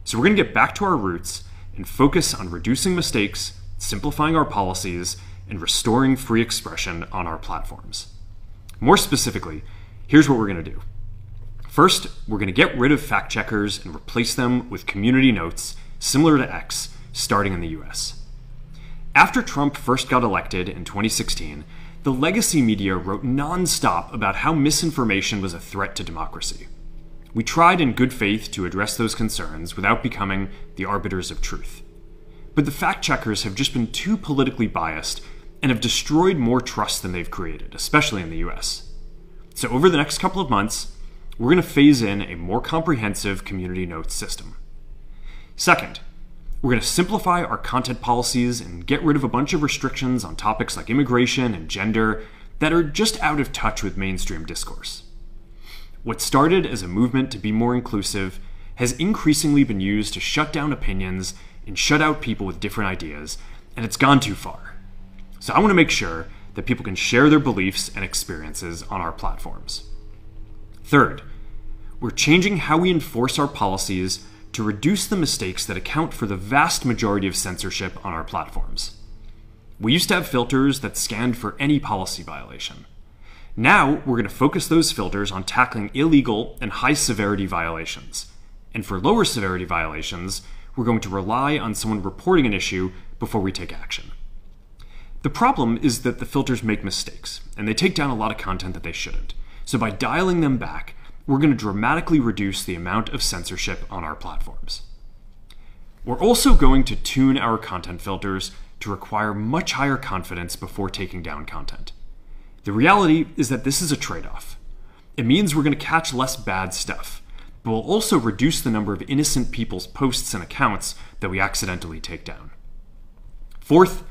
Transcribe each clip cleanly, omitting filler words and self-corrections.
So we're going to get back to our roots and focus on reducing mistakes, simplifying our policies, and restoring free expression on our platforms. More specifically, here's what we're going to do. First, we're going to get rid of fact checkers and replace them with community notes similar to X, starting in the US. After Trump first got elected in 2016, the legacy media wrote nonstop about how misinformation was a threat to democracy. We tried in good faith to address those concerns without becoming the arbiters of truth. But the fact checkers have just been too politically biased and have destroyed more trust than they've created, especially in the US. So over the next couple of months, we're going to phase in a more comprehensive community notes system. Second, we're going to simplify our content policies and get rid of a bunch of restrictions on topics like immigration and gender that are just out of touch with mainstream discourse. What started as a movement to be more inclusive has increasingly been used to shut down opinions and shut out people with different ideas, and it's gone too far. So I want to make sure that people can share their beliefs and experiences on our platforms. Third, we're changing how we enforce our policies to reduce the mistakes that account for the vast majority of censorship on our platforms. We used to have filters that scanned for any policy violation. Now, we're going to focus those filters on tackling illegal and high-severity violations. And for lower severity violations, we're going to rely on someone reporting an issue before we take action. The problem is that the filters make mistakes, and they take down a lot of content that they shouldn't. So by dialing them back, we're going to dramatically reduce the amount of censorship on our platforms. We're also going to tune our content filters to require much higher confidence before taking down content. The reality is that this is a trade-off. It means we're going to catch less bad stuff, but we'll also reduce the number of innocent people's posts and accounts that we accidentally take down. Fourth,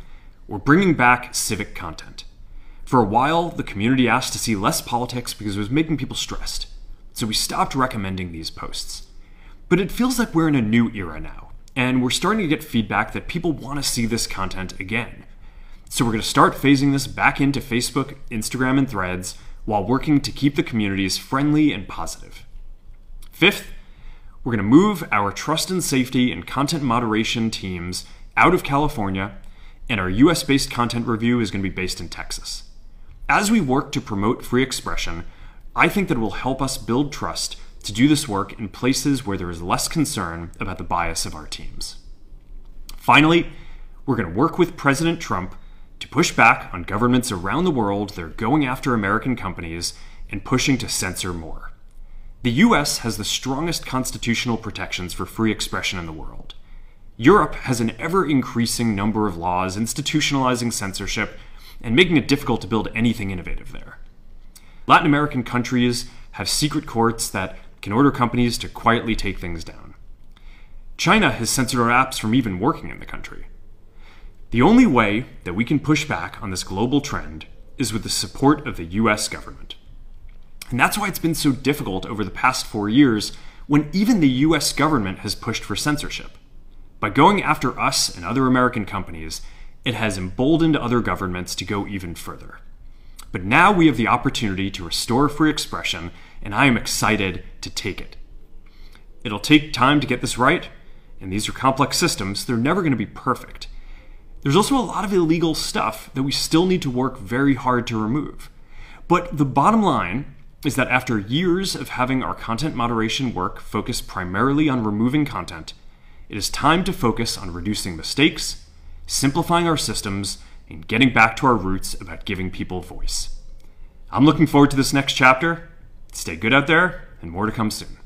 we're bringing back civic content. For a while, the community asked to see less politics because it was making people stressed. So we stopped recommending these posts. But it feels like we're in a new era now, and we're starting to get feedback that people want to see this content again. So we're going to start phasing this back into Facebook, Instagram, and Threads while working to keep the communities friendly and positive. Fifth, we're going to move our trust and safety and content moderation teams out of California, and our US-based content review is going to be based in Texas. As we work to promote free expression, I think that it will help us build trust to do this work in places where there is less concern about the bias of our teams. Finally, we're going to work with President Trump to push back on governments around the world that are going after American companies and pushing to censor more. The US has the strongest constitutional protections for free expression in the world. Europe has an ever-increasing number of laws institutionalizing censorship and making it difficult to build anything innovative there. Latin American countries have secret courts that can order companies to quietly take things down. China has censored our apps from even working in the country. The only way that we can push back on this global trend is with the support of the US government. And that's why it's been so difficult over the past 4 years when even the US government has pushed for censorship. By going after us and other American companies, it has emboldened other governments to go even further. But now we have the opportunity to restore free expression, and I am excited to take it. It'll take time to get this right, and these are complex systems. They're never going to be perfect. There's also a lot of illegal stuff that we still need to work very hard to remove. But the bottom line is that after years of having our content moderation work focus primarily on removing content, it is time to focus on reducing mistakes, simplifying our systems, and getting back to our roots about giving people voice. I'm looking forward to this next chapter. Stay good out there, and more to come soon.